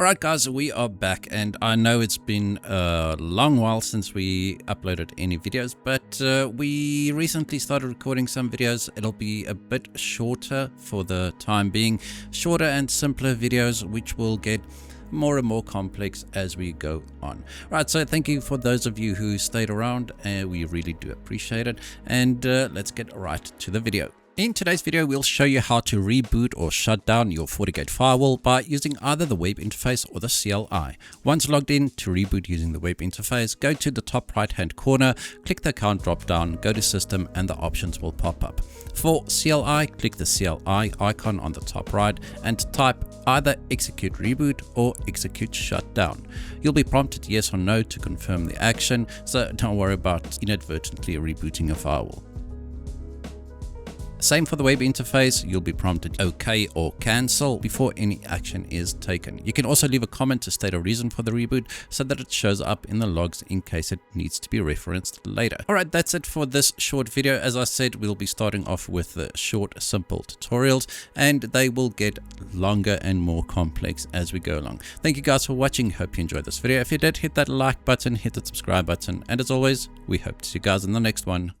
Alright guys, we are back, and I know it's been a long while since we uploaded any videos, but we recently started recording some videos. It'll be a bit shorter for the time being, shorter and simpler videos which will get more and more complex as we go on. Right, so thank you for those of you who stayed around, we really do appreciate it, and let's get right to the video. In today's video, we'll show you how to reboot or shut down your Fortigate Firewall by using either the web interface or the CLI. Once logged in, to reboot using the web interface, go to the top right hand corner, click the account drop down, go to system, and the options will pop up. For CLI, click the CLI icon on the top right and type either execute reboot or execute shutdown. You'll be prompted yes or no to confirm the action, so don't worry about inadvertently rebooting your firewall. Same for the web interface, you'll be prompted OK or cancel before any action is taken. You can also leave a comment to state a reason for the reboot so that it shows up in the logs in case it needs to be referenced later. Alright, that's it for this short video. As I said, we'll be starting off with the short, simple tutorials, and they will get longer and more complex as we go along. Thank you guys for watching. Hope you enjoyed this video. If you did, hit that like button, hit the subscribe button, and as always, we hope to see you guys in the next one.